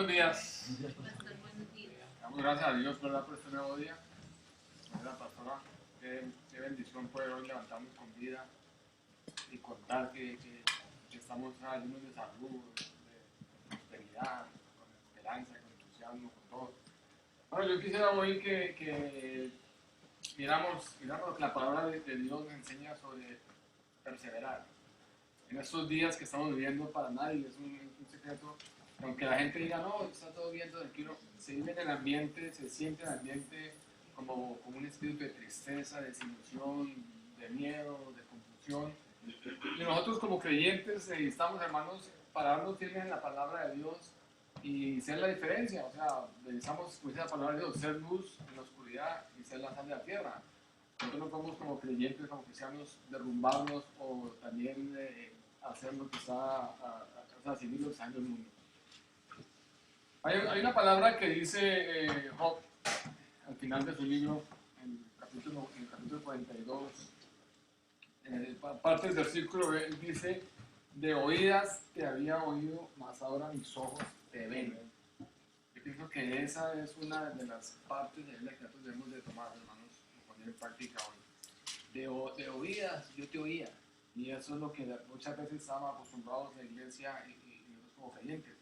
buenos días. Damos gracias a Dios, ¿verdad?, por este nuevo día. La pastora, qué bendición poder hoy levantarnos con vida y contar que estamos llenos de salud, de prosperidad, con esperanza, con entusiasmo, con todo. Bueno, yo quisiera hoy que miramos que la palabra de Dios nos enseña sobre perseverar. En estos días que estamos viviendo, para nadie es un secreto, aunque la gente diga, no, está todo bien, tranquilo, se vive en el ambiente, se siente en el ambiente como un espíritu de tristeza, de desilusión, de miedo, de confusión. Y nosotros como creyentes necesitamos, hermanos, pararnos firmes en la palabra de Dios y ser la diferencia. O sea, necesitamos, como dice la palabra de Dios, ser luz en la oscuridad y ser la sal de la tierra. Nosotros no podemos como creyentes, como cristianos, derrumbarnos o también hacer lo que está seguir lo que está en el mundo. Hay una palabra que dice Job al final de su libro, en el capítulo 42, parte del versículo, él dice: de oídas te había oído, mas ahora mis ojos te ven. Yo pienso que esa es una de las partes de la que nosotros debemos de tomar, hermanos, y poner en práctica hoy. De oídas yo te oía, y eso es lo que muchas veces estábamos acostumbrados en la iglesia y nosotros como creyentes,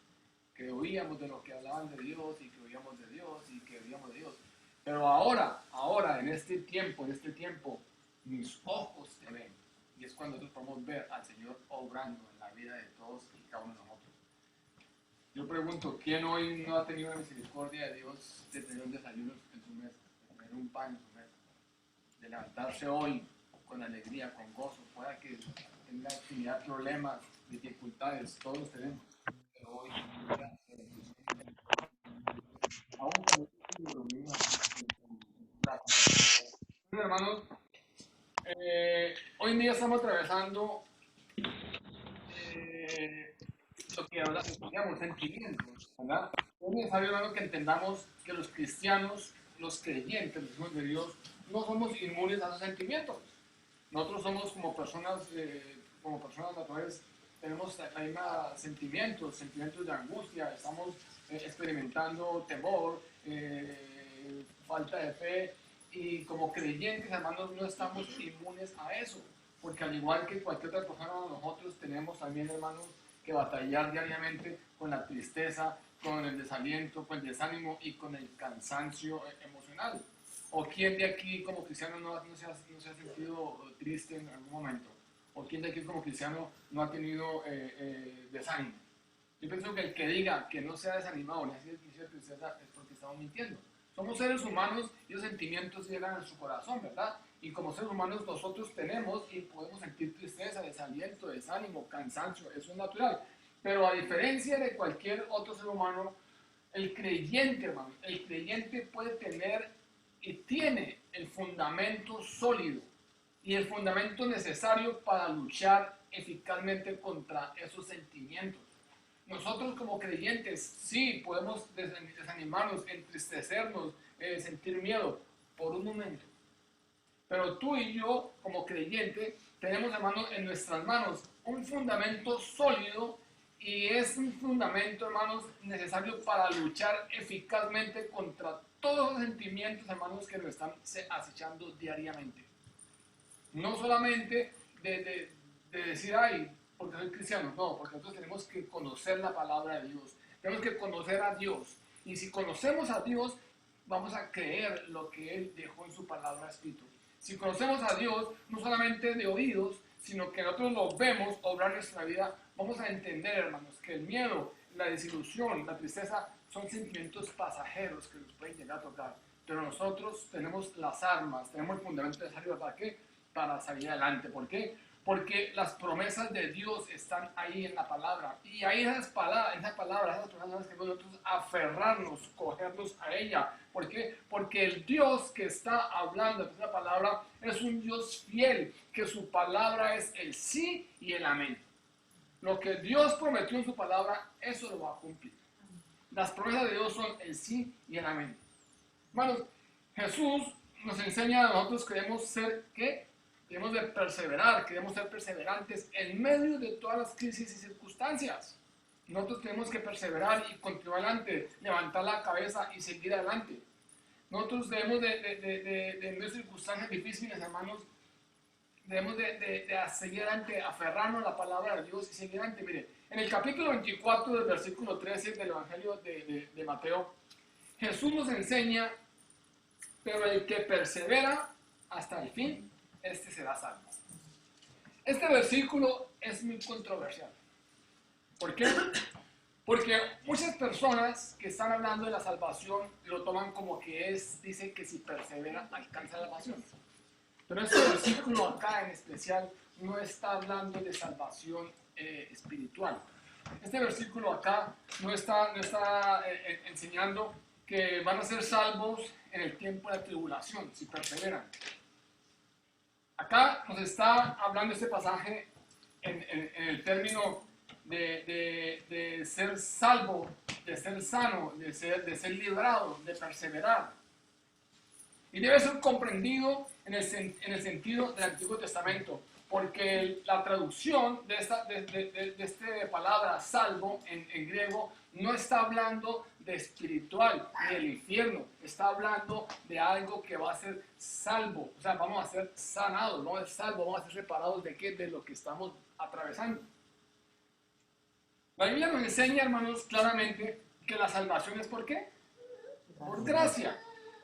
que oíamos de lo que hablaban de Dios y que oíamos de Dios y que oíamos de Dios. Pero ahora, en este tiempo, mis ojos te ven. Y es cuando nosotros podemos ver al Señor obrando en la vida de todos y cada uno de nosotros. Yo pregunto, ¿quién hoy no ha tenido la misericordia de Dios de tener un desayuno en su mesa, de tener un pan en su mesa, de levantarse hoy con alegría, con gozo? Pueda que tenga infinidad de problemas, dificultades, todos los tenemos. Pero hoy, aún cuando hermanos, hoy en día estamos atravesando lo que llamamos sentimientos, ¿verdad? Es necesario, hermano, que entendamos que los cristianos, los creyentes, los hijos de Dios, no somos inmunes a los sentimientos. Nosotros somos como personas naturales, tenemos sentimientos de angustia, estamos experimentando temor, falta de fe, y como creyentes, hermanos, no estamos inmunes a eso, porque al igual que cualquier otra persona, nosotros tenemos también, hermanos, que batallar diariamente con la tristeza, con el desaliento, con el desánimo y con el cansancio emocional. ¿O quién de aquí como cristiano no se ha sentido triste en algún momento? ¿O quién de aquí como cristiano no ha tenido desánimo? Yo pienso que el que diga que no se ha desanimado ni ha sido tristeza es porque estamos mintiendo. Somos seres humanos y los sentimientos llegan a su corazón, ¿verdad? Y como seres humanos nosotros tenemos y podemos sentir tristeza, desaliento, desánimo, cansancio, eso es natural. Pero a diferencia de cualquier otro ser humano, el creyente, hermano, el creyente puede tener y tiene el fundamento sólido y el fundamento necesario para luchar eficazmente contra esos sentimientos. Nosotros como creyentes sí podemos desanimarnos, entristecernos, sentir miedo por un momento. Pero tú y yo como creyentes tenemos, hermanos, en nuestras manos un fundamento sólido, y es un fundamento, hermanos, necesario para luchar eficazmente contra todos los sentimientos, hermanos, que nos están acechando diariamente. No solamente de decir, ay, porque soy cristiano, no, porque nosotros tenemos que conocer la palabra de Dios, tenemos que conocer a Dios, y si conocemos a Dios, vamos a creer lo que Él dejó en su palabra escrito. Si conocemos a Dios, no solamente de oídos, sino que nosotros lo vemos obrar en nuestra vida, vamos a entender, hermanos, que el miedo, la desilusión, la tristeza son sentimientos pasajeros que nos pueden llegar a tocar. Pero nosotros tenemos las armas, tenemos el fundamento necesario. ¿Para qué? Para salir adelante. ¿Por qué? Porque las promesas de Dios están ahí en la palabra. Y ahí esas palabras, esas promesas que nosotros aferrarnos, cogernos a ella. ¿Por qué? Porque el Dios que está hablando de esa palabra es un Dios fiel, que su palabra es el sí y el amén. Lo que Dios prometió en su palabra, eso lo va a cumplir. Las promesas de Dios son el sí y el amén. Hermanos, Jesús nos enseña a nosotros, queremos ser, ¿qué? Debemos de perseverar, queremos ser perseverantes en medio de todas las crisis y circunstancias. Nosotros tenemos que perseverar y continuar adelante, levantar la cabeza y seguir adelante. Nosotros debemos en medio de circunstancias difíciles, hermanos, debemos de seguir adelante, aferrarnos a la palabra de Dios y seguir adelante. Mire, en el capítulo 24 del versículo 13 del Evangelio de Mateo, Jesús nos enseña, pero el que persevera hasta el fin, este será salvo. Este versículo es muy controversial. ¿Por qué? Porque muchas personas que están hablando de la salvación lo toman como que dice que si persevera alcanza la salvación. Pero este versículo acá en especial no está hablando de salvación espiritual. Este versículo acá no está enseñando que van a ser salvos en el tiempo de la tribulación, si perseveran. Acá nos está hablando este pasaje en el término de ser salvo, de ser sano, de ser librado, de perseverar. Y debe ser comprendido en el sentido del Antiguo Testamento, porque la traducción de esta palabra salvo en griego no está hablando de espiritual, ni del infierno, está hablando de algo que va a ser salvo, o sea, vamos a ser sanados, no es salvo, vamos a ser separados de qué, de lo que estamos atravesando. La Biblia nos enseña, hermanos, claramente que la salvación es ¿por qué? Por gracia,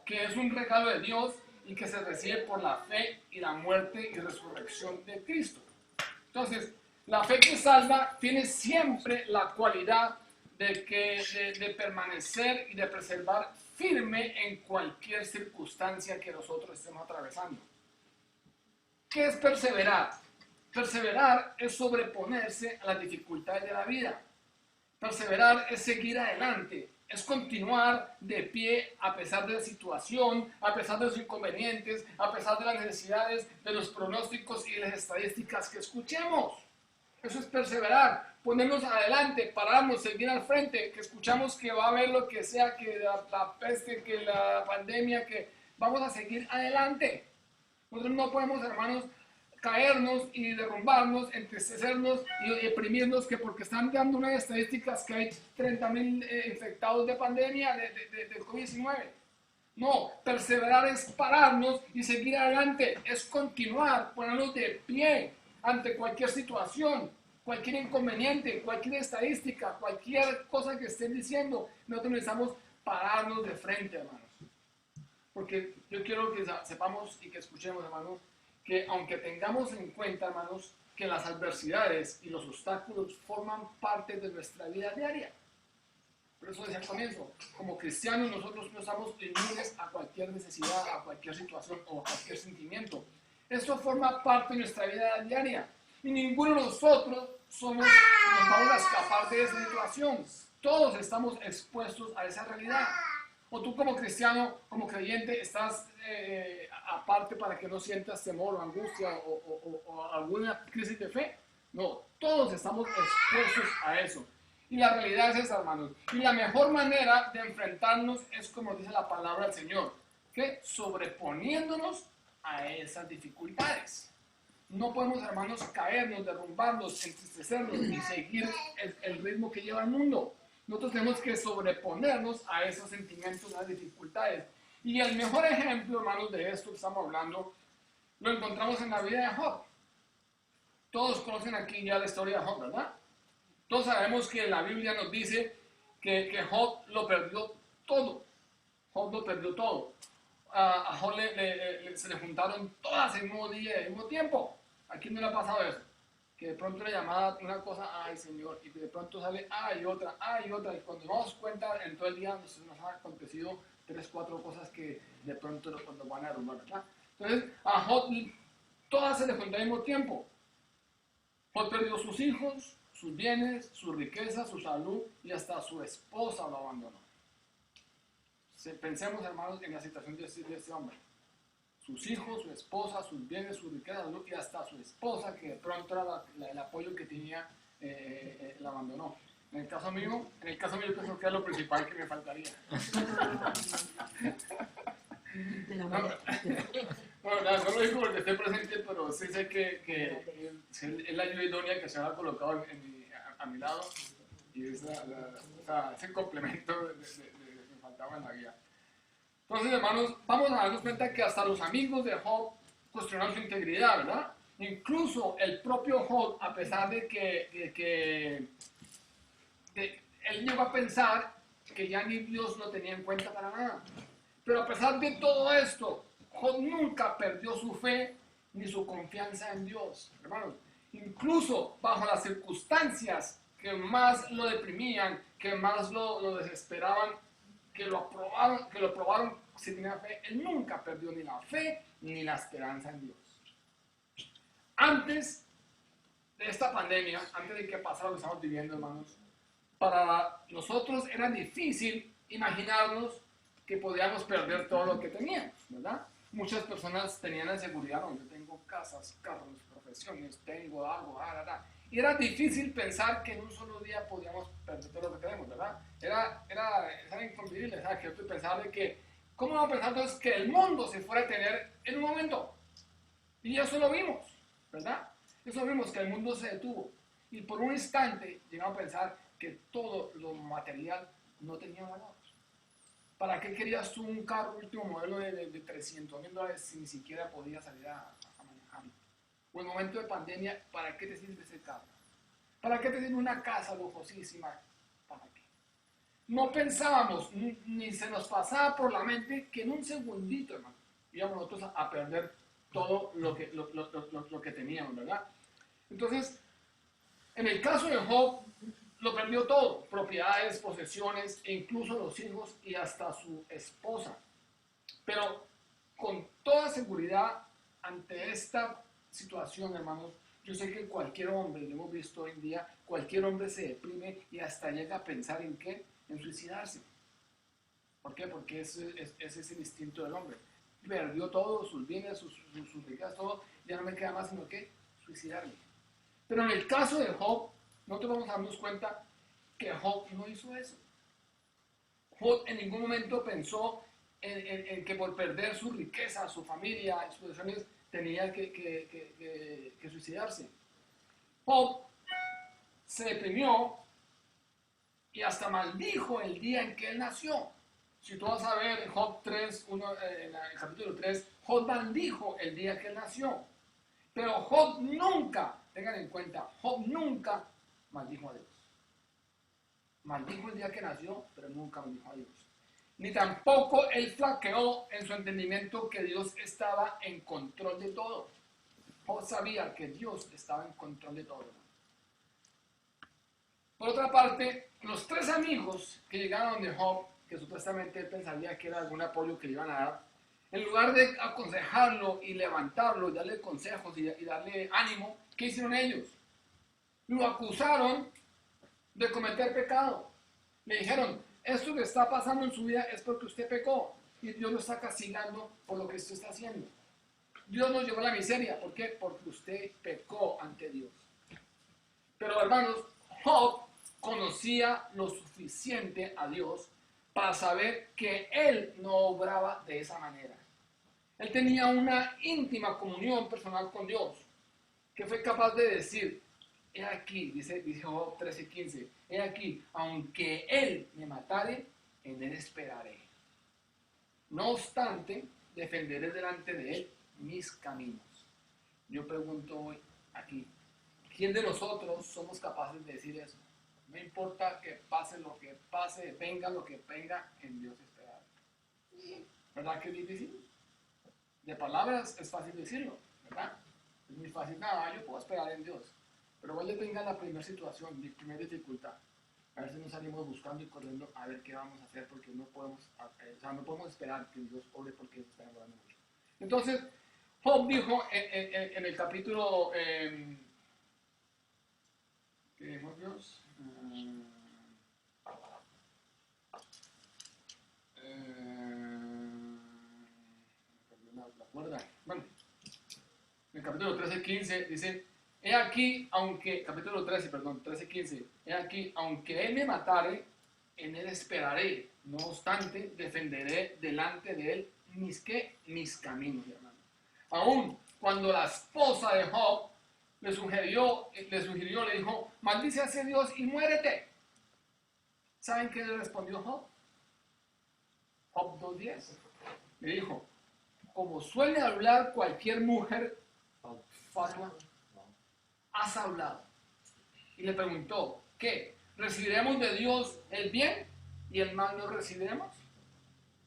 que es un regalo de Dios y que se recibe por la fe y la muerte y resurrección de Cristo. Entonces, la fe que salva tiene siempre la cualidad de permanecer y de preservar firme en cualquier circunstancia que nosotros estemos atravesando. ¿Qué es perseverar? Perseverar es sobreponerse a las dificultades de la vida. Perseverar es seguir adelante, es continuar de pie a pesar de la situación, a pesar de los inconvenientes, a pesar de las necesidades, de los pronósticos y de las estadísticas que escuchemos. Eso es perseverar, ponernos adelante, pararnos, seguir al frente, que escuchamos que va a haber lo que sea, que la peste, que la pandemia, que vamos a seguir adelante. Nosotros no podemos, hermanos, caernos y derrumbarnos, entristecernos y deprimirnos, que porque están dando unas estadísticas que hay 30,000 infectados de pandemia, de COVID-19. No, perseverar es pararnos y seguir adelante, es continuar, ponernos de pie ante cualquier situación, cualquier inconveniente, cualquier estadística, cualquier cosa que estén diciendo. Nosotros necesitamos pararnos de frente, hermanos. Porque yo quiero que sepamos y que escuchemos, hermanos, que aunque tengamos en cuenta, hermanos, que las adversidades y los obstáculos forman parte de nuestra vida diaria. Por eso decía al comienzo, como cristianos nosotros no estamos inmunes a cualquier necesidad, a cualquier situación o a cualquier sentimiento. Esto forma parte de nuestra vida diaria. Y ninguno de nosotros nos vamos a escapar de esa situación. Todos estamos expuestos a esa realidad. O tú como cristiano, como creyente, estás aparte para que no sientas temor o angustia o alguna crisis de fe. No, todos estamos expuestos a eso. Y la realidad es esa, hermanos. Y la mejor manera de enfrentarnos es como dice la palabra del Señor, que sobreponiéndonos a esas dificultades. No podemos, hermanos, caernos, derrumbarnos, entristecernos y seguir el ritmo que lleva el mundo. Nosotros tenemos que sobreponernos a esos sentimientos, a las dificultades. Y el mejor ejemplo, hermanos, de esto que estamos hablando, lo encontramos en la vida de Job. Todos conocen aquí ya la historia de Job, ¿verdad? Todos sabemos que la Biblia nos dice que Job lo perdió todo. Job lo perdió todo. A Job se le juntaron todas en el mismo día y al mismo tiempo. ¿A quién no le ha pasado eso? Que de pronto le llamaba una cosa, ay Señor, y de pronto sale, ay otra, y cuando nos damos cuenta, en todo el día nos han acontecido 3, 4 cosas que de pronto nos van a derrumbar, ¿verdad? Entonces, a Job todas se le juntaron al mismo tiempo. Job perdió sus hijos, sus bienes, su riqueza, su salud, y hasta su esposa lo abandonó. Pensemos, hermanos, en la situación de este hombre. Sus hijos, su esposa, sus bienes, su riqueza, y hasta su esposa, que de pronto era el apoyo que tenía, la abandonó. En el caso mío, yo pienso que es lo principal que me faltaría. No lo digo porque esté presente, pero sí sé que es la ayuda idónea que se ha colocado a mi lado. Y ese complemento me faltaba en la guía. Entonces, hermanos, vamos a darnos cuenta que hasta los amigos de Job cuestionaron su integridad, ¿verdad? Incluso el propio Job, a pesar de que él llegó a pensar que ya ni Dios lo tenía en cuenta para nada. Pero a pesar de todo esto, Job nunca perdió su fe ni su confianza en Dios, hermanos. Incluso bajo las circunstancias que más lo deprimían, que más lo desesperaban, que lo probaron si tenía fe, él nunca perdió ni la fe ni la esperanza en Dios. Antes de esta pandemia, antes de que pasara lo que estamos viviendo, hermanos, para nosotros era difícil imaginarnos que podíamos perder todo lo que teníamos, ¿verdad? Muchas personas tenían la seguridad, no, yo tengo casas, carros, profesiones, tengo algo, y era difícil pensar que en un solo día podíamos perder todo lo que tenemos, ¿verdad? Era inconcebible, ¿sabes? Que yo pensaba de que, ¿cómo vamos a pensar entonces que el mundo se fuera a tener en un momento? Y eso lo vimos, ¿verdad? Eso vimos, que el mundo se detuvo. Y por un instante llegamos a pensar que todo lo material no tenía valor. ¿Para qué querías tú un carro último modelo de $300,000 si ni siquiera podías salir a manejarlo? O en momento de pandemia, ¿para qué te sirve ese carro? ¿Para qué te sirve una casa lujosísima? ¿Para qué? No pensábamos, ni se nos pasaba por la mente que en un segundito, hermano, íbamos nosotros a perder todo lo que teníamos, ¿verdad? Entonces, en el caso de Job, lo perdió todo, propiedades, posesiones, e incluso los hijos y hasta su esposa. Pero con toda seguridad, ante esta situación, hermanos, yo sé que cualquier hombre, lo hemos visto hoy en día, cualquier hombre se deprime y hasta llega a pensar en ¿qué? En suicidarse. ¿Por qué? Porque ese es el instinto del hombre. Perdió todo, sus bienes, sus riquezas, todo, ya no me queda más sino que suicidarme. Pero en el caso de Job, nosotros vamos a darnos cuenta que Job no hizo eso. Job en ningún momento pensó en que por perder su riqueza, su familia, sus posesiones, tenía que suicidarse. Job se deprimió y hasta maldijo el día en que él nació. Si tú vas a ver Job 3, en el capítulo 3, Job maldijo el día que él nació. Pero Job nunca, tengan en cuenta, Job nunca maldijo a Dios. Maldijo el día que nació, pero nunca maldijo a Dios. Ni tampoco él flaqueó en su entendimiento que Dios estaba en control de todo. Job sabía que Dios estaba en control de todo. Por otra parte, los 3 amigos que llegaron de Job, que supuestamente él pensaría que era algún apoyo que le iban a dar, en lugar de aconsejarlo y levantarlo, y darle consejos y darle ánimo, ¿qué hicieron ellos? Lo acusaron de cometer pecado. Le dijeron, esto que está pasando en su vida es porque usted pecó y Dios lo está castigando por lo que usted está haciendo. Dios nos llevó a la miseria. ¿Por qué? Porque usted pecó ante Dios. Pero hermanos, Job conocía lo suficiente a Dios para saber que él no obraba de esa manera. Él tenía una íntima comunión personal con Dios, que fue capaz de decir, he aquí, dice Job 13:15, he aquí, aunque él me matare, en él esperaré. No obstante, defenderé delante de él mis caminos. Yo pregunto hoy aquí, ¿quién de nosotros somos capaces de decir eso? No importa que pase lo que pase, venga lo que venga, en Dios esperar. ¿Verdad que es difícil? De palabras es fácil decirlo, ¿verdad? Es muy fácil, nada, yo puedo esperar en Dios. Pero vaya tenga la primera situación, la primera dificultad. A ver si nos salimos buscando y corriendo a ver qué vamos a hacer, porque no podemos, no podemos esperar que Dios obre porque Dios está orando mucho. Entonces, Job dijo en el capítulo, ¿qué dijo Dios? Bueno, en el capítulo 13:15 dice, he aquí, aunque, capítulo 13, perdón, 13:15, he aquí, aunque él me matare, en él esperaré, no obstante, defenderé delante de él mis caminos, hermano. Aún cuando la esposa de Job le sugirió, le dijo, maldice a ese Dios y muérete. ¿Saben qué le respondió Job? Job 2:10. Le dijo, como suele hablar cualquier mujer fatua, has hablado. Y le preguntó, ¿qué? ¿Recibiremos de Dios el bien y el mal no recibiremos?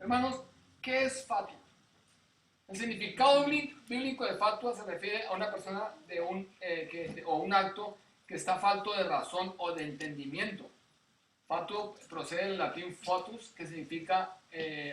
Hermanos, ¿qué es fatua? El significado bíblico de fatua se refiere a una persona o un acto que está falto de razón o de entendimiento. Fatuo procede del latín fatus, que significa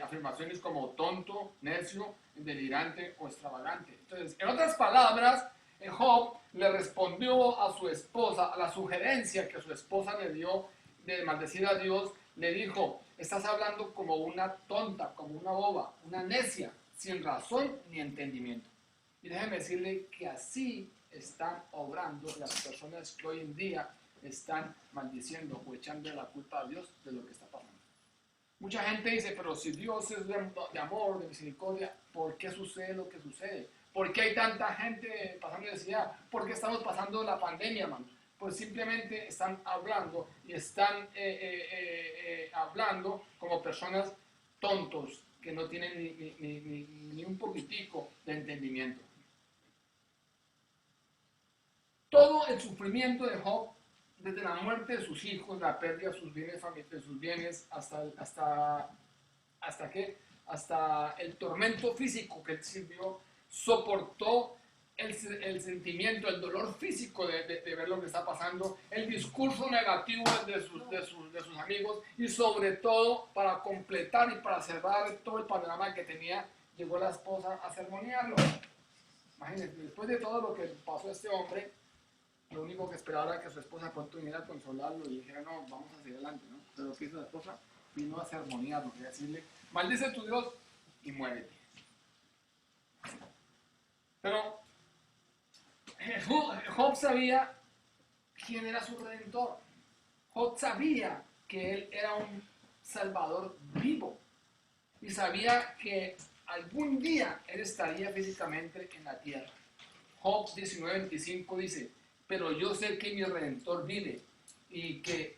afirmaciones como tonto, necio, delirante o extravagante. Entonces, en otras palabras, Job le respondió a su esposa, a la sugerencia que su esposa le dio de maldecir a Dios, le dijo, estás hablando como una tonta, como una boba, una necia, sin razón ni entendimiento. Y déjeme decirle que así están obrando las personas que hoy en día están maldiciendo o echando la culpa a Dios de lo que está pasando. Mucha gente dice, pero si Dios es de amor, de misericordia, ¿por qué sucede lo que sucede? ¿Por qué hay tanta gente pasando necesidad? ¿Por qué estamos pasando la pandemia, hermano? Pues simplemente están hablando y están hablando como personas tontos que no tienen ni un poquitico de entendimiento. Todo el sufrimiento de Job, desde la muerte de sus hijos, la pérdida de sus bienes, hasta el tormento físico que él sirvió, soportó el sentimiento, el dolor físico de ver lo que está pasando, el discurso negativo de sus amigos, y sobre todo, para completar y para cerrar todo el panorama que tenía, llegó la esposa a sermonearlo. Imagínense, después de todo lo que pasó a este hombre, lo único que esperaba era que su esposa pronto viniera a consolarlo y dijera, no, vamos a seguir adelante, ¿no? Pero lo que hizo la esposa, vino a sermonearlo, y a decirle, maldice tu Dios y muérete. Pero Job sabía quién era su redentor. Job sabía que él era un salvador vivo y sabía que algún día él estaría físicamente en la tierra. Job 19:25 dice, pero yo sé que mi redentor vive y que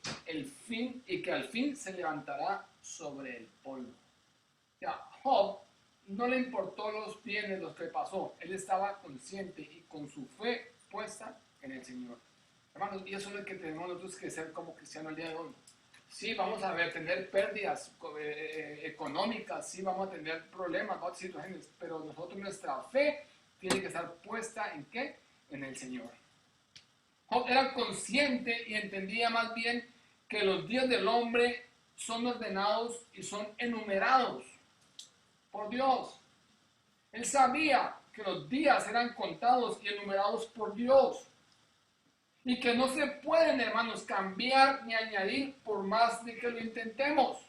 al fin se levantará sobre el polvo. O sea, Job no le importó los bienes, los que pasó. Él estaba consciente y con su fe puesta en el Señor. Hermanos, y eso es lo que tenemos nosotros que ser como cristianos el día de hoy. Sí, vamos a tener pérdidas económicas, sí, vamos a tener problemas, vamos a tener situaciones, pero nosotros, nuestra fe tiene que estar puesta ¿en qué? En el Señor. Job era consciente y entendía más bien que los días del hombre son ordenados y son enumerados por Dios. Él sabía que los días eran contados y enumerados por Dios. Y que no se pueden, hermanos, cambiar ni añadir por más de que lo intentemos.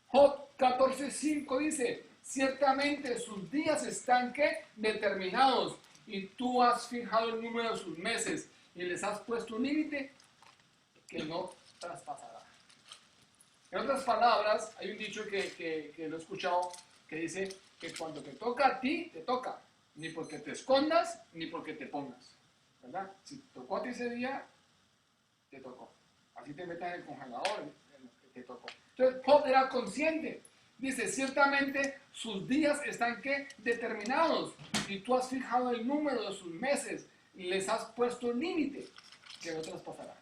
Job 14:5 dice, ciertamente sus días están ¿qué? Determinados, y tú has fijado el número de sus meses y les has puesto un límite que no traspasará. En otras palabras, hay un dicho que lo he escuchado que dice que cuando te toca a ti, te toca, ni porque te escondas, ni porque te pongas, ¿verdad? Si te tocó a ti ese día, te tocó. Así te metas en el congelador, te tocó. Entonces, Job era consciente. Dice, ciertamente sus días están ¿qué? Determinados, y tú has fijado el número de sus meses y les has puesto un límite que no traspasará.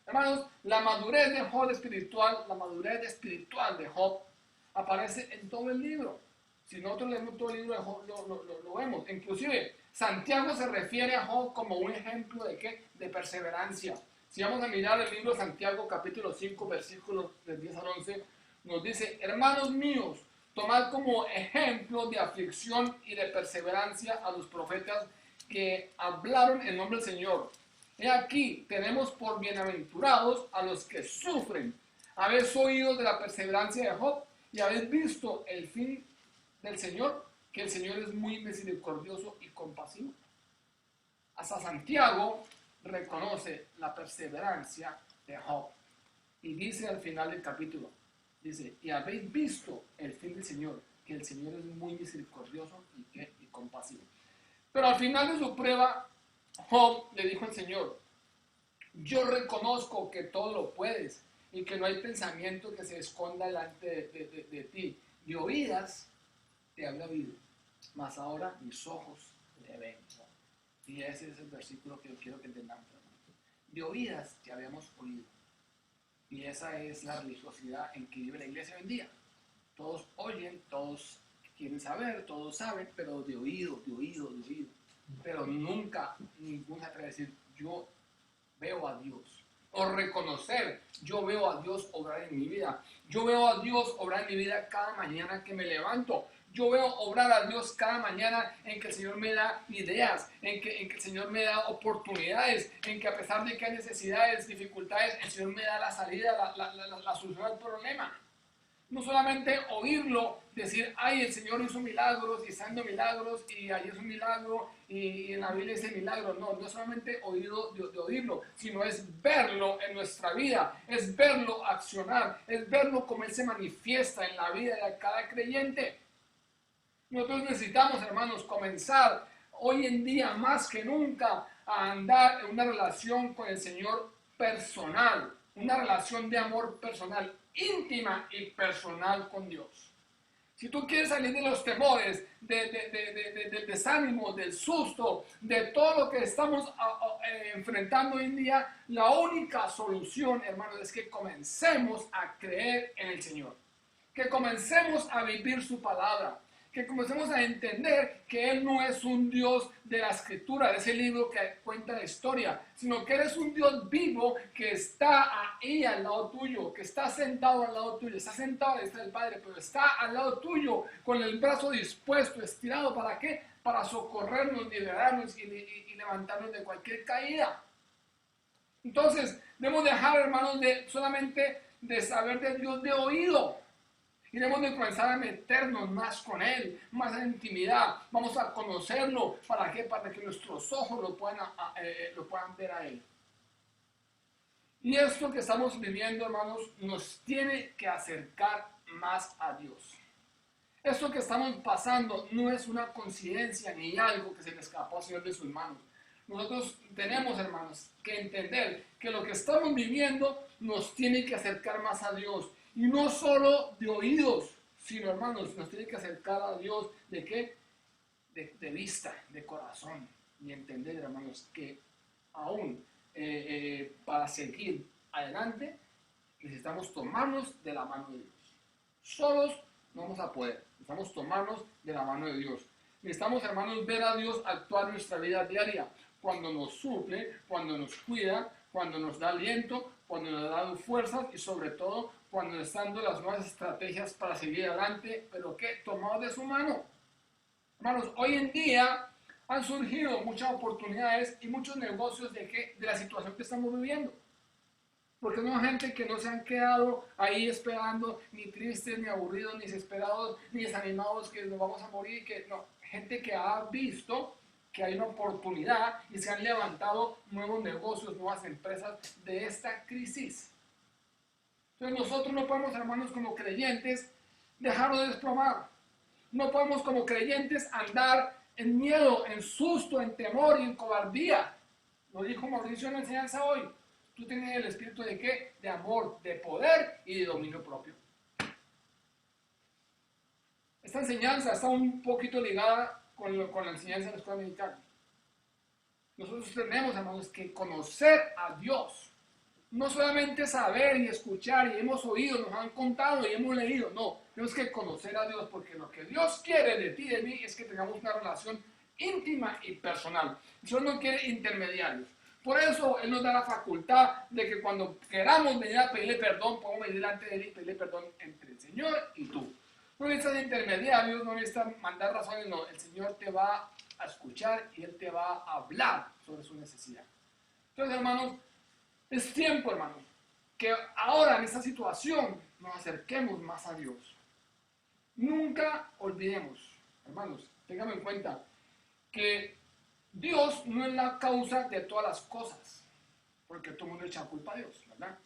Hermanos, la madurez de Job espiritual, la madurez espiritual de Job aparece en todo el libro. Si nosotros leemos todo el libro de Job, lo vemos. Inclusive, Santiago se refiere a Job como un ejemplo de ¿qué? De perseverancia. Si vamos a mirar el libro de Santiago, capítulo 5, versículos del 10 al 11, nos dice, hermanos míos, tomad como ejemplo de aflicción y de perseverancia a los profetas que hablaron en nombre del Señor. He aquí, tenemos por bienaventurados a los que sufren. Habéis oído de la perseverancia de Job y habéis visto el fin del Señor, que el Señor es muy misericordioso y compasivo. Hasta Santiago reconoce la perseverancia de Job y dice al final del capítulo, dice, y habéis visto el fin del Señor, que el Señor es muy misericordioso y compasivo. Pero al final de su prueba, Job le dijo al Señor, yo reconozco que todo lo puedes y que no hay pensamiento que se esconda delante de ti. De oídas te había oído, mas ahora mis ojos te ven. Y ese es el versículo que yo quiero que entendamos, hermanos. De oídas te habíamos oído. Y esa es la religiosidad en que vive la iglesia hoy en día. Todos oyen, todos quieren saber, todos saben, pero de oído, de oído, de oído. Pero nunca ninguno se atreve a decir, yo veo a Dios. O reconocer, yo veo a Dios obrar en mi vida. Yo veo a Dios obrar en mi vida cada mañana que me levanto. Yo veo obrar a Dios cada mañana en que el Señor me da ideas, en que el Señor me da oportunidades, en que a pesar de que hay necesidades, dificultades, el Señor me da la salida, la solución al problema. No solamente oírlo, decir, ay, el Señor hizo milagros y está haciendo milagros y ahí es un milagro y en la Biblia es el milagro. No, no es solamente oído de oírlo, sino es verlo en nuestra vida, es verlo accionar, es verlo como Él se manifiesta en la vida de cada creyente. Nosotros necesitamos, hermanos, comenzar hoy en día más que nunca a andar en una relación con el Señor personal, una relación de amor personal, íntima y personal con Dios. Si tú quieres salir de los temores, del desánimo, del susto, de todo lo que estamos enfrentando hoy en día, la única solución, hermanos, es que comencemos a creer en el Señor. Que comencemos a vivir su palabra. Que comencemos a entender que Él no es un Dios de la Escritura, de ese libro que cuenta la historia, sino que Él es un Dios vivo que está ahí al lado tuyo, que está sentado al lado tuyo, está sentado a la diestra del Padre, pero está al lado tuyo con el brazo dispuesto, estirado. ¿Para qué? Para socorrernos, liberarnos y levantarnos de cualquier caída. Entonces, debemos dejar, hermanos, solamente de saber de Dios de oído. Y debemos de comenzar a meternos más con Él, más en intimidad. Vamos a conocerlo. ¿Para qué? Para que nuestros ojos lo puedan ver a Él. Y esto que estamos viviendo, hermanos, nos tiene que acercar más a Dios. Esto que estamos pasando no es una coincidencia ni algo que se le escapó al Señor de sus manos. Nosotros tenemos, hermanos, que entender que lo que estamos viviendo nos tiene que acercar más a Dios. Y no solo de oídos, sino, hermanos, nos tiene que acercar a Dios ¿de qué? De vista, de corazón. Y entender, hermanos, que aún para seguir adelante necesitamos tomarnos de la mano de Dios. Solos no vamos a poder. Necesitamos tomarnos de la mano de Dios. Necesitamos, hermanos, ver a Dios actuar en nuestra vida diaria. Cuando nos suple, cuando nos cuida, cuando nos da aliento, cuando nos da fuerzas y sobre todo cuando nos está dando las nuevas estrategias para seguir adelante, pero que tomados de su mano. Hermanos, hoy en día han surgido muchas oportunidades y muchos negocios de la situación que estamos viviendo. Porque no hay gente que no se han quedado ahí esperando, ni tristes, ni aburridos, ni desesperados, ni desanimados, que nos vamos a morir, que no. Gente que ha visto que hay una oportunidad y se han levantado nuevos negocios, nuevas empresas de esta crisis. Entonces nosotros no podemos, hermanos, como creyentes, dejarnos de desplomar. No podemos como creyentes andar en miedo, en susto, en temor y en cobardía. Lo dijo Mauricio en la enseñanza hoy. Tú tienes el espíritu de ¿qué? De amor, de poder y de dominio propio. Esta enseñanza está un poquito ligada con la enseñanza de la escuela militar. Nosotros tenemos, hermanos, que conocer a Dios. No solamente saber y escuchar y hemos oído, nos han contado y hemos leído. No, tenemos que conocer a Dios porque lo que Dios quiere de ti y de mí es que tengamos una relación íntima y personal. Dios no quiere intermediarios. Por eso Él nos da la facultad de que cuando queramos venir a pedirle perdón, podemos venir delante de Él y pedirle perdón entre el Señor y tú. No necesitas intermediarios, no necesitas mandar razones, no. El Señor te va a escuchar y Él te va a hablar sobre su necesidad. Entonces, hermanos, es tiempo, hermanos, que ahora en esta situación nos acerquemos más a Dios. Nunca olvidemos, hermanos, tengamos en cuenta que Dios no es la causa de todas las cosas, porque todo el mundo echa culpa a Dios, ¿verdad?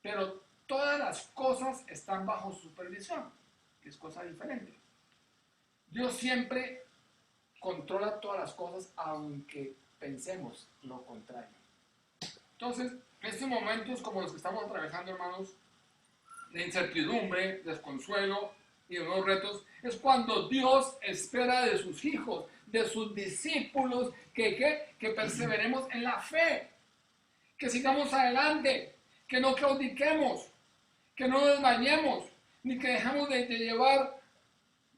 Pero todas las cosas están bajo supervisión, que es cosa diferente. Dios siempre controla todas las cosas, aunque pensemos lo contrario. Entonces, En estos momentos como los que estamos atravesando, hermanos, de incertidumbre, desconsuelo y de nuevos retos, es cuando Dios espera de sus hijos, de sus discípulos, que perseveremos en la fe, que sigamos adelante, que no claudiquemos, que no desmayemos, ni que dejemos de llevar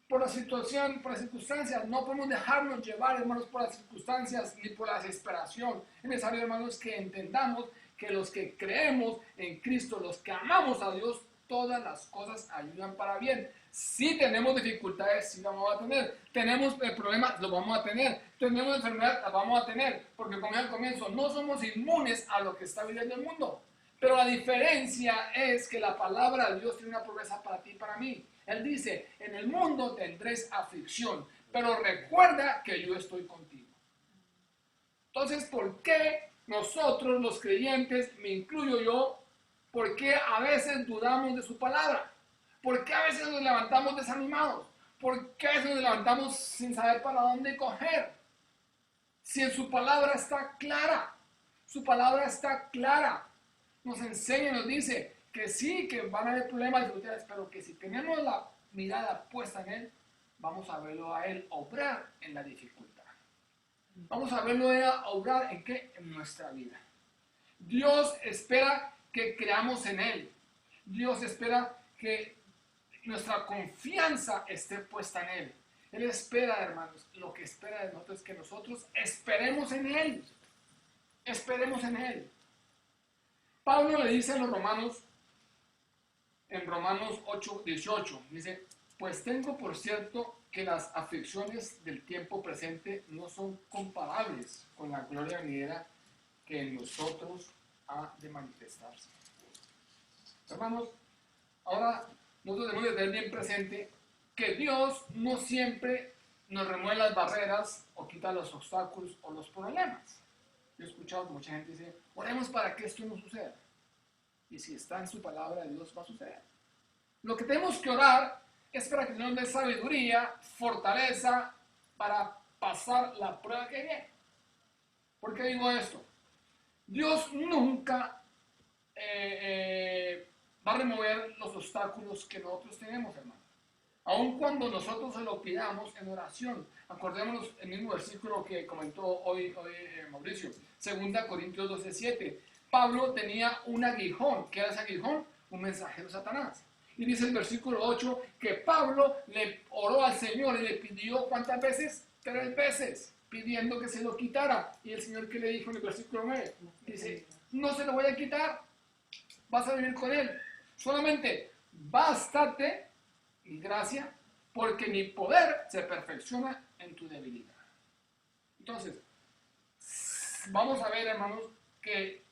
por la situación, por las circunstancias. No podemos dejarnos llevar, hermanos, por las circunstancias ni por la desesperación. Es necesario, hermanos, que entendamos que los que creemos en Cristo, los que amamos a Dios, todas las cosas ayudan para bien. Si tenemos dificultades, sí las vamos a tener. Tenemos problemas, los vamos a tener. Tenemos enfermedad, las vamos a tener. Porque como ya al comienzo, no somos inmunes a lo que está viviendo el mundo. Pero la diferencia es que la palabra de Dios tiene una promesa para ti y para mí. Él dice, en el mundo tendréis aflicción, pero recuerda que yo estoy contigo. Entonces, ¿por qué nosotros los creyentes, me incluyo yo, por qué a veces dudamos de su palabra? ¿Por qué a veces nos levantamos desanimados? ¿Por qué a veces nos levantamos sin saber para dónde coger? Si en su palabra está clara, su palabra está clara. Nos enseña, nos dice que sí, que van a haber problemas y dificultades, pero que si tenemos la mirada puesta en Él, vamos a verlo a Él obrar en la dificultad. Vamos a verlo a Él obrar en qué? En nuestra vida. Dios espera que creamos en Él. Dios espera que nuestra confianza esté puesta en Él. Él espera, hermanos, lo que espera de nosotros es que nosotros esperemos en Él. Esperemos en Él. Pablo le dice a los romanos, en Romanos 8:18, dice, pues tengo por cierto que las aflicciones del tiempo presente no son comparables con la gloria venidera que en nosotros ha de manifestarse. Hermanos, ahora nosotros debemos de tener bien presente que Dios no siempre nos remueve las barreras o quita los obstáculos o los problemas. Yo he escuchado que mucha gente dice, oremos para que esto no suceda. Y si está en su palabra de Dios, va a suceder. Lo que tenemos que orar es para que el Señor dé sabiduría, fortaleza, para pasar la prueba que viene. ¿Por qué digo esto? Dios nunca va a remover los obstáculos que nosotros tenemos, hermano. Aun cuando nosotros se lo pidamos en oración. Acordémonos el mismo versículo que comentó hoy Mauricio. 2 Corintios 12:7. Pablo tenía un aguijón. ¿Qué era ese aguijón? Un mensajero de Satanás. Y dice el versículo 8 que Pablo le oró al Señor y le pidió ¿cuántas veces? 3 veces, pidiendo que se lo quitara. Y el Señor, ¿qué le dijo en el versículo 9? Dice, no se lo voy a quitar, vas a vivir con él. Solamente bástate mi gracia, porque mi poder se perfecciona en tu debilidad. Entonces, vamos a ver, hermanos, que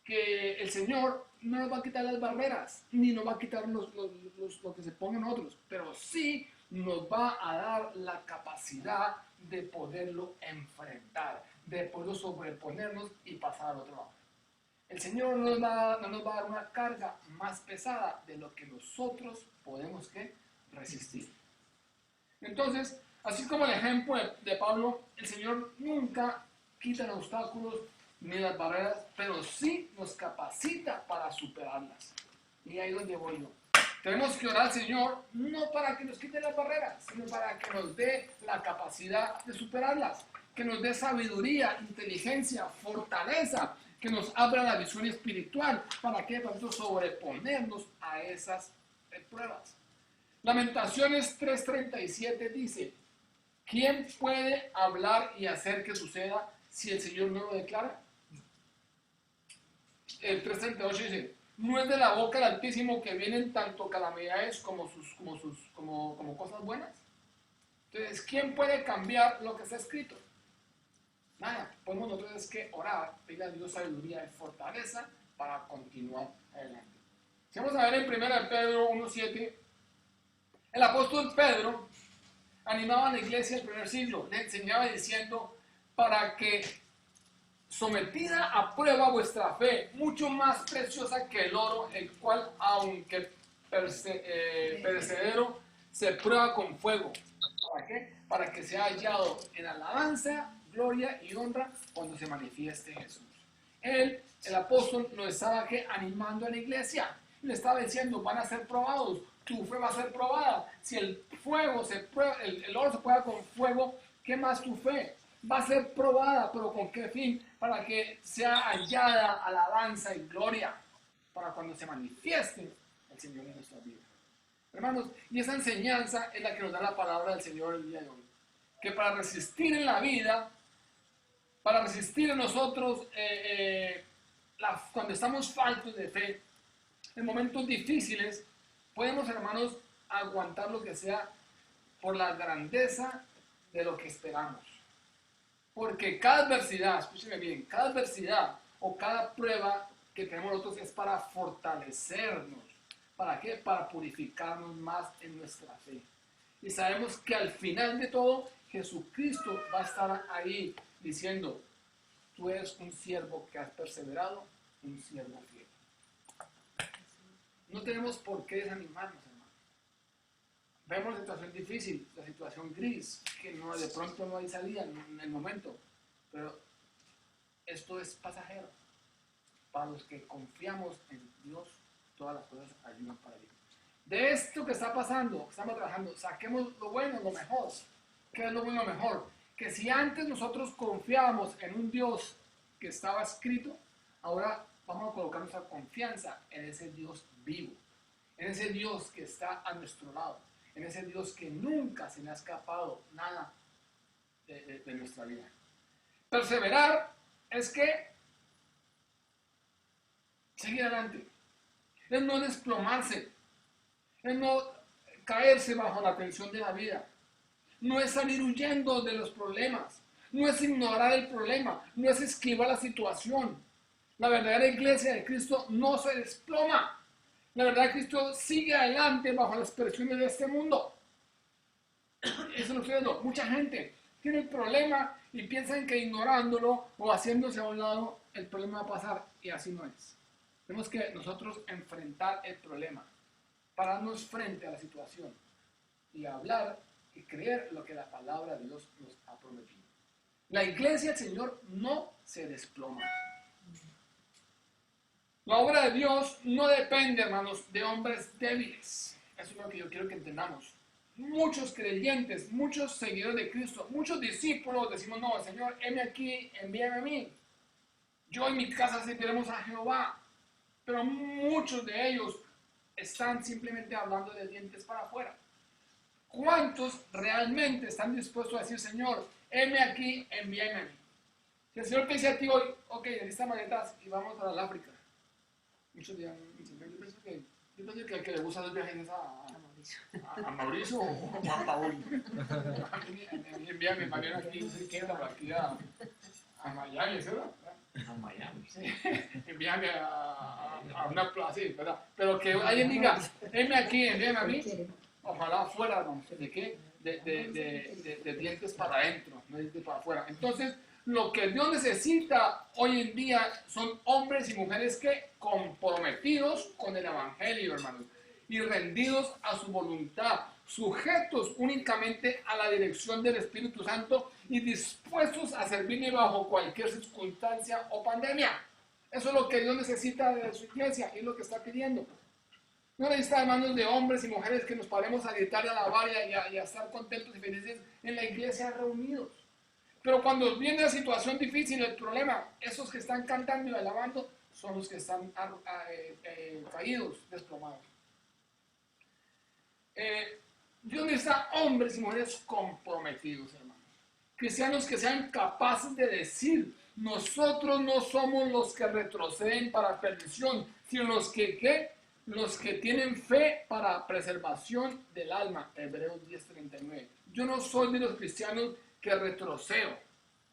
el Señor no nos va a quitar las barreras, ni nos va a quitar lo que se pongan otros, pero sí nos va a dar la capacidad de poderlo enfrentar, de poderlo sobreponernos y pasar al otro lado. El Señor no nos va a dar una carga más pesada de lo que nosotros podemos resistir. Entonces, así como el ejemplo de Pablo, el Señor nunca quita los obstáculos ni las barreras, pero sí nos capacita para superarlas. Y ahí es donde voy yo. Tenemos que orar al Señor no para que nos quite las barreras, sino para que nos dé la capacidad de superarlas, que nos dé sabiduría, inteligencia, fortaleza, que nos abra la visión espiritual. ¿Para qué? Para nosotros sobreponernos a esas pruebas. Lamentaciones 3:37 dice, ¿quién puede hablar y hacer que suceda si el Señor no lo declara? El 3:38 dice, no es de la boca del Altísimo que vienen tanto calamidades como cosas buenas. Entonces, ¿quién puede cambiar lo que está escrito? Nada, podemos nosotros es que orar, pedirle a Dios sabiduría y fortaleza para continuar adelante. Si vamos a ver en 1 Pedro 1:7, el apóstol Pedro animaba a la iglesia del primer siglo, le enseñaba diciendo, para que sometida a prueba vuestra fe, mucho más preciosa que el oro, el cual aunque perecedero, se prueba con fuego. ¿Para qué? Para que sea hallado en alabanza, gloria y honra cuando se manifieste Jesús. el apóstol, nos estaba animando a la iglesia. Le estaba diciendo, van a ser probados, tu fe va a ser probada. Si el fuego el oro se prueba con fuego, ¿qué más tu fe? Va a ser probada, pero ¿con qué fin? Para que sea hallada alabanza y gloria, para cuando se manifieste el Señor en nuestra vida. Hermanos, y esa enseñanza es la que nos da la palabra del Señor el día de hoy. Que para resistir en la vida, para resistir en nosotros cuando estamos faltos de fe, en momentos difíciles, podemos, hermanos, aguantar lo que sea por la grandeza de lo que esperamos. Porque cada adversidad, escúcheme bien, cada adversidad o cada prueba que tenemos nosotros es para fortalecernos. ¿Para qué? Para purificarnos más en nuestra fe. Y sabemos que al final de todo, Jesucristo va a estar ahí diciendo, tú eres un siervo que has perseverado, un siervo fiel. No tenemos por qué desanimarnos, hermano. Vemos la situación difícil, la situación gris, que no, de pronto no hay salida en el momento, pero esto es pasajero. Para los que confiamos en Dios, todas las cosas ayudan para bien. De esto que está pasando, que estamos trabajando, saquemos lo bueno, lo mejor. ¿Qué es lo bueno, lo mejor? Que si antes nosotros confiábamos en un Dios que estaba escrito, ahora vamos a colocar nuestra confianza en ese Dios vivo, en ese Dios que está a nuestro lado, en ese Dios que nunca se le ha escapado nada de nuestra vida. Perseverar es que seguir adelante, es no desplomarse, es no caerse bajo la tensión de la vida, no es salir huyendo de los problemas, no es ignorar el problema, no es esquivar la situación. La verdadera iglesia de Cristo no se desploma. La verdad de Cristo sigue adelante bajo las presiones de este mundo. Eso es lo que estoy viendo. Mucha gente tiene el problema y piensan que ignorándolo o haciéndose a un lado, el problema va a pasar, y así no es. Tenemos que nosotros enfrentar el problema, pararnos frente a la situación y hablar y creer lo que la palabra de Dios nos ha prometido. La iglesia del Señor no se desploma. La obra de Dios no depende, hermanos, de hombres débiles. Eso es lo que yo quiero que entendamos. Muchos creyentes, muchos seguidores de Cristo, muchos discípulos decimos, no, Señor, heme aquí, envíame a mí. Yo en mi casa serviremos a Jehová. Pero muchos de ellos están simplemente hablando de dientes para afuera. ¿Cuántos realmente están dispuestos a decir, Señor, heme aquí, envíame a mí? Si el Señor te dice a ti hoy, ok, necesitas maletas y vamos para el África. Muchos dirán, yo pienso que el que le gusta los viajes es a Mauricio o a Juan Paul. Envíame mañana aquí, a Miami, ¿verdad? A Miami. Sí. Envíame a una plaza, sí, ¿verdad? Pero que alguien diga, heme aquí, envíame a mí. Ojalá fuera, hermano. ¿De qué? De dientes para adentro, no de dientes para afuera. Entonces, lo que Dios necesita hoy en día son hombres y mujeres que comprometidos con el Evangelio, hermanos, y rendidos a su voluntad, sujetos únicamente a la dirección del Espíritu Santo y dispuestos a servirle bajo cualquier circunstancia o pandemia. Eso es lo que Dios necesita de su iglesia y es lo que está pidiendo. No necesita, hermanos, de hombres y mujeres que nos paremos a gritar y a alabar y a estar contentos y felices en la iglesia reunidos. Pero cuando viene la situación difícil, el problema, esos que están cantando y alabando son los que están caídos, desplomados. Dios necesita hombres y mujeres comprometidos, hermanos. Cristianos que sean capaces de decir, nosotros no somos los que retroceden para perdición, sino los que tienen fe para preservación del alma. Hebreos 10:39. Yo no soy de los cristianos que retrocedo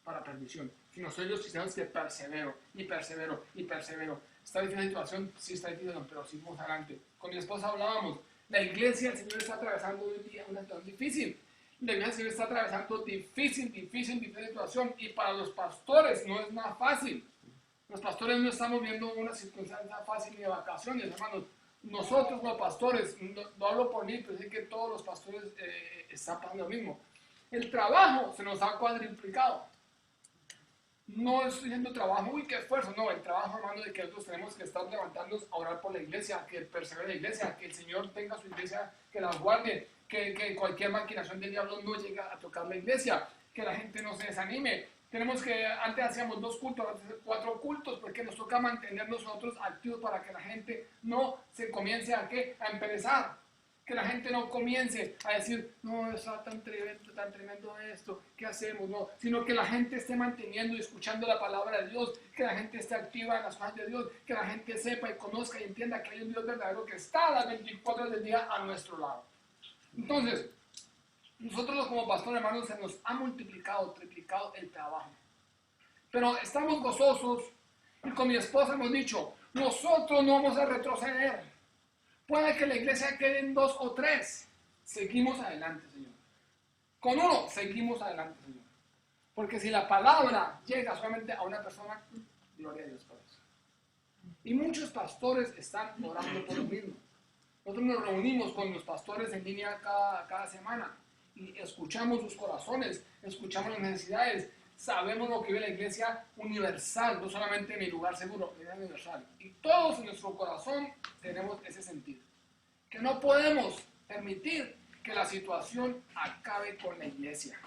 para perdición, sino soy de los cristianos que persevero y persevero y persevero. ¿Está difícil la situación? Sí, está difícil, pero seguimos adelante. Con mi esposa hablábamos, la iglesia del Señor está atravesando hoy en día una situación difícil. La iglesia del Señor está atravesando difícil situación, y para los pastores no es nada fácil. Los pastores no estamos viendo una circunstancia fácil ni de vacaciones, hermanos. Nosotros los pastores, no hablo por mí, pero sé que todos los pastores están pasando lo mismo. El trabajo se nos ha cuadriplicado. No estoy diciendo trabajo, uy, qué esfuerzo. No, el trabajo, hermano, de que nosotros tenemos que estar levantándonos a orar por la iglesia, que persevere la iglesia, que el Señor tenga su iglesia, que la guarde, que cualquier maquinación del diablo no llegue a tocar la iglesia, que la gente no se desanime. Tenemos que, antes hacíamos 2 cultos, ahora hacemos 4 cultos, porque nos toca mantener nosotros activos para que la gente no se comience a emperezar. Que la gente no comience a decir, no, está tan tremendo esto, ¿qué hacemos? No, sino que la gente esté manteniendo y escuchando la palabra de Dios, que la gente esté activa en las cosas de Dios, que la gente sepa y conozca y entienda que hay un Dios verdadero que está a las 24 horas del día a nuestro lado. Entonces, nosotros como pastores, hermanos, se nos ha multiplicado, triplicado el trabajo. Pero estamos gozosos y con mi esposa hemos dicho, nosotros no vamos a retroceder. Puede que la iglesia quede en 2 o 3. Seguimos adelante, Señor. Con 1, seguimos adelante, Señor. Porque si la palabra llega solamente a una persona, gloria a Dios por eso. Y muchos pastores están orando por lo mismo. Nosotros nos reunimos con los pastores en línea cada semana y escuchamos sus corazones, escuchamos las necesidades. Sabemos lo que vive la iglesia universal, no solamente en el lugar seguro, la iglesia universal. Y todos en nuestro corazón tenemos ese sentido. Que no podemos permitir que la situación acabe con la iglesia.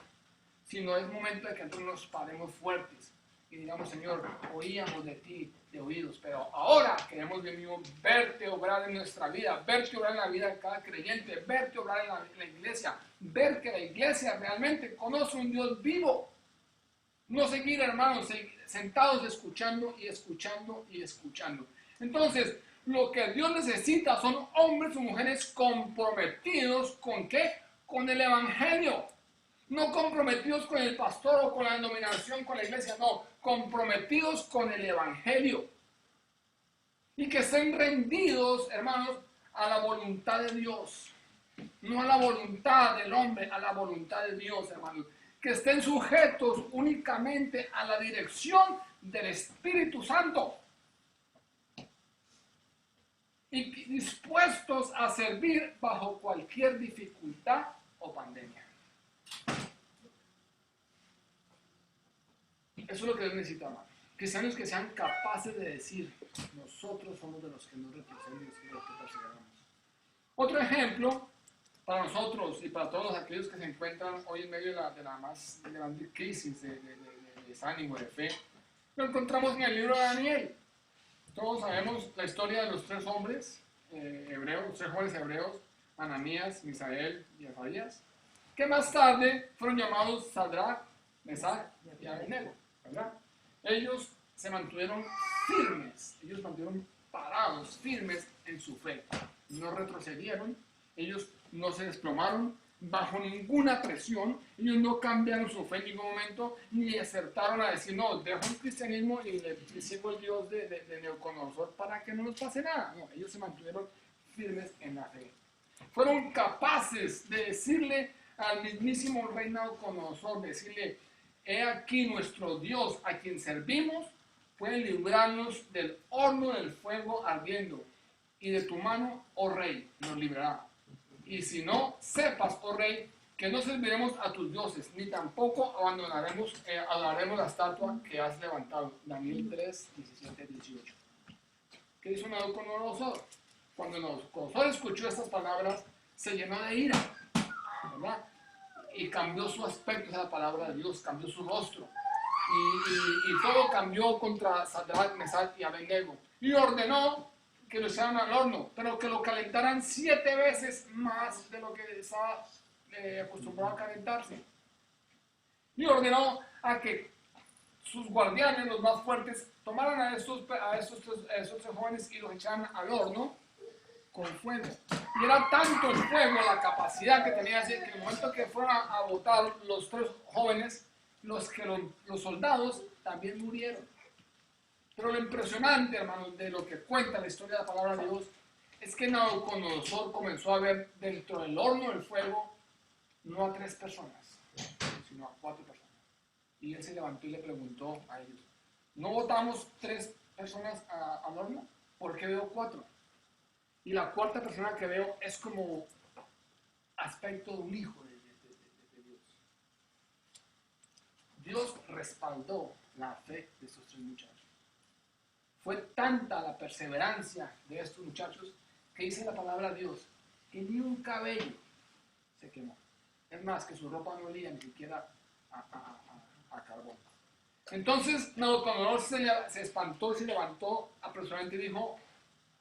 Sino es momento de que nosotros nos paremos fuertes y digamos, Señor, oíamos de ti de oídos, pero ahora queremos, Dios mío, verte obrar en nuestra vida, verte obrar en la vida de cada creyente, verte obrar en la iglesia, ver que la iglesia realmente conoce un Dios vivo. No seguir, hermanos, sentados escuchando y escuchando y escuchando. Entonces, lo que Dios necesita son hombres o mujeres comprometidos ¿con qué? Con el evangelio. No comprometidos con el pastor o con la denominación, con la iglesia, no. Comprometidos con el evangelio. Y que estén rendidos, hermanos, a la voluntad de Dios. No a la voluntad del hombre, a la voluntad de Dios, hermanos. Que estén sujetos únicamente a la dirección del Espíritu Santo y dispuestos a servir bajo cualquier dificultad o pandemia. Eso es lo que Dios necesita, hermano. Cristianos que sean capaces de decir, nosotros somos de los que no retrocedemos y de los que perseveramos. Otro ejemplo para nosotros y para todos aquellos que se encuentran hoy en medio de la más grande crisis de desánimo, de fe, lo encontramos en el libro de Daniel. Todos sabemos la historia de los 3 hombres hebreos, los 3 jóvenes hebreos, Ananías, Misael y Azarías, que más tarde fueron llamados Sadrach, Mesach y Abednego, ¿verdad? Ellos se mantuvieron firmes, ellos se mantuvieron parados, firmes en su fe. No retrocedieron, ellos no se desplomaron bajo ninguna presión, ellos no cambiaron su fe en ningún momento, ni acertaron a decir, no, dejo el cristianismo y le sigo el Dios de Nabucodonosor para que no nos pase nada. No, ellos se mantuvieron firmes en la fe. Fueron capaces de decirle al mismísimo rey Nabucodonosor, decirle, he aquí nuestro Dios a quien servimos, puede librarnos del horno del fuego ardiendo, y de tu mano, oh rey, nos librará. Y si no, sepas, oh rey, que no serviremos a tus dioses, ni tampoco adoraremos la estatua que has levantado. Daniel 3, 17, 18. ¿Qué hizo Nabucodonosor? Cuando Nabucodonosor escuchó estas palabras, se llenó de ira, ¿verdad? Y cambió su aspecto, esa palabra de Dios, cambió su rostro. Y todo cambió contra Sadrach, Mesach y Abednego. Y ordenó que lo echaran al horno, pero que lo calentaran 7 veces más de lo que estaba acostumbrado a calentarse. Y ordenó a que sus guardianes, los más fuertes, tomaran a esos 3 jóvenes y los echaran al horno con fuego. Y era tanto el fuego, la capacidad que tenía así, que en el momento que fueron a botar los 3 jóvenes, los soldados también murieron. Pero lo impresionante, hermanos, de lo que cuenta la historia de la palabra de Dios, es que Nabucodonosor comenzó a ver dentro del horno del fuego, no a 3 personas, sino a 4 personas. Y él se levantó y le preguntó a ellos, ¿no botamos 3 personas al horno? ¿Por qué veo 4? Y la 4ª persona que veo es como aspecto de un hijo de Dios. Dios respaldó la fe de estos 3 muchachos. Fue tanta la perseverancia de estos muchachos que dice la palabra de Dios que ni un cabello se quemó. Es más, que su ropa no olía ni siquiera a carbón. Entonces Nabucodonosor se espantó y se levantó apresuradamente y dijo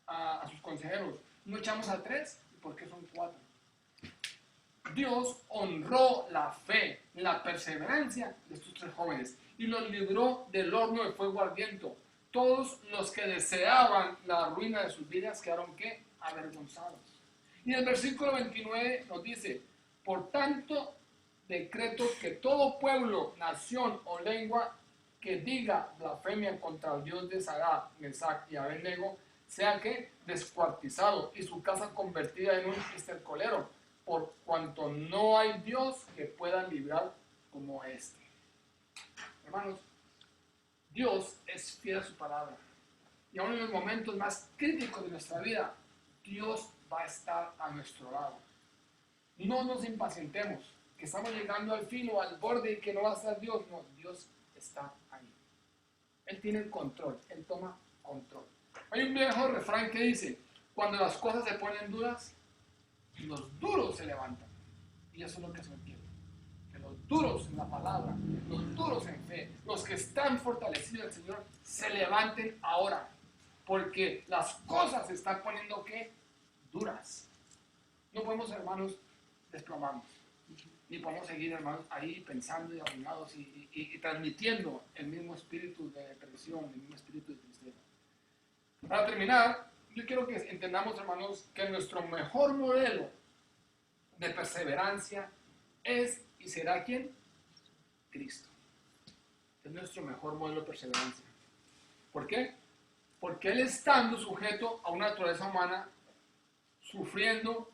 a sus consejeros: ¿no echamos a 3? ¿Por qué son 4? Dios honró la fe, la perseverancia de estos 3 jóvenes y los libró del horno de fuego ardiente. Todos los que deseaban la ruina de sus vidas quedaron, ¿qué? Avergonzados. Y el versículo 29 nos dice: por tanto, decreto que todo pueblo, nación o lengua que diga blasfemia contra el Dios de Sadrach, Mesach y Abednego sea que descuartizado y su casa convertida en un estercolero, por cuanto no hay Dios que pueda librar como este. Hermanos, Dios es fiel a su palabra. Y aún en los momentos más críticos de nuestra vida, Dios va a estar a nuestro lado. No nos impacientemos, que estamos llegando al filo, al borde y que no va a estar Dios. No, Dios está ahí. Él tiene el control, Él toma control. Hay un viejo refrán que dice: cuando las cosas se ponen duras, los duros se levantan. Y eso es lo que se entiende. Que los duros en la palabra, los duros en fe, los que están fortalecidos en el Señor, se levanten ahora. Porque las cosas se están poniendo, ¿qué? Duras. No podemos, hermanos, desplomarnos. Ni podemos seguir, hermanos, ahí pensando y arruinados y transmitiendo el mismo espíritu de depresión, el mismo espíritu de tristeza. Para terminar, yo quiero que entendamos, hermanos, que nuestro mejor modelo de perseverancia es y será ¿quién? Cristo. Es nuestro mejor modelo de perseverancia. ¿Por qué? Porque Él, estando sujeto a una naturaleza humana, sufriendo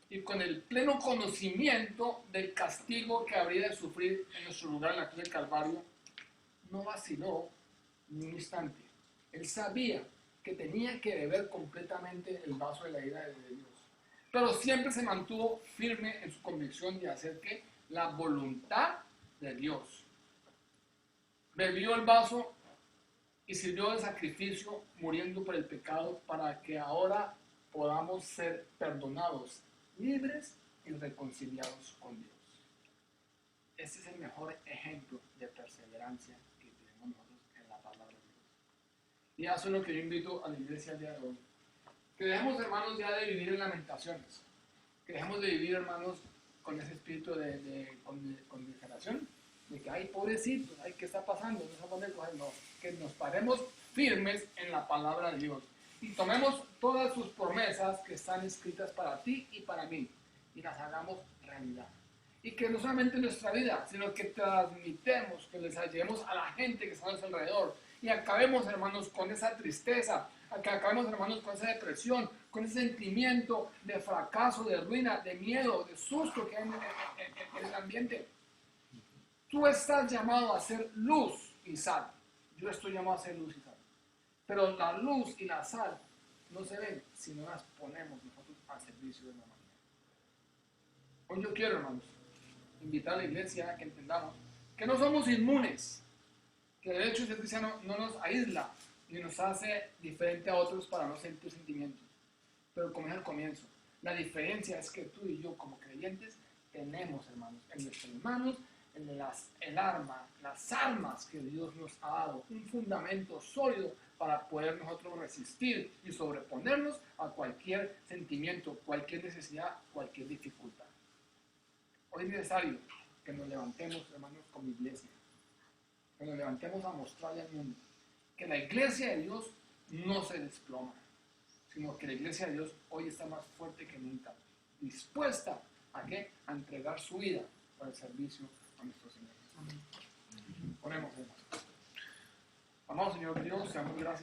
y con el pleno conocimiento del castigo que habría de sufrir en nuestro lugar en la cruz del Calvario, no vaciló ni un instante. Él sabía que tenía que beber completamente el vaso de la ira de Dios, pero siempre se mantuvo firme en su convicción de hacer que la voluntad de Dios. Bebió el vaso y sirvió de sacrificio, muriendo por el pecado, para que ahora podamos ser perdonados, libres y reconciliados con Dios. Este es el mejor ejemplo de perseverancia que tenemos nosotros en la palabra de Dios. Y eso es lo que yo invito a la iglesia al día de hoy. Que dejemos, hermanos, ya de vivir en lamentaciones. Que dejemos de vivir, hermanos, con ese espíritu de conmiseración. De que, ay, pobrecitos, ay, ¿qué está pasando? No, que nos paremos firmes en la palabra de Dios. Y tomemos todas sus promesas que están escritas para ti y para mí. Y las hagamos realidad. Y que no solamente en nuestra vida, sino que transmitemos, que les ayudemos a la gente que está a nuestro alrededor. Y acabemos, hermanos, con esa tristeza, que acabemos, hermanos, con esa depresión, con ese sentimiento de fracaso, de ruina, de miedo, de susto que hay en el ambiente. Tú estás llamado a ser luz y sal. Yo estoy llamado a ser luz y sal. Pero la luz y la sal no se ven si no las ponemos nosotros al servicio de la humanidad. Hoy yo quiero, hermanos, invitar a la iglesia a que entendamos que no somos inmunes, que de hecho ser cristiano no nos aísla ni nos hace diferente a otros para no sentir sentimientos. Pero como es el comienzo, la diferencia es que tú y yo como creyentes tenemos, hermanos, en nuestras manos las armas que Dios nos ha dado, un fundamento sólido para poder nosotros resistir y sobreponernos a cualquier sentimiento, cualquier necesidad, cualquier dificultad. Hoy es necesario que nos levantemos, hermanos, como iglesia, que nos levantemos a mostrarle al mundo que la iglesia de Dios no se desploma, sino que la iglesia de Dios hoy está más fuerte que nunca, dispuesta ¿a qué? A entregar su vida para el servicio a nuestro Señor. Amén. Oremos, hermanos. Amado Señor Dios, te damos gracias.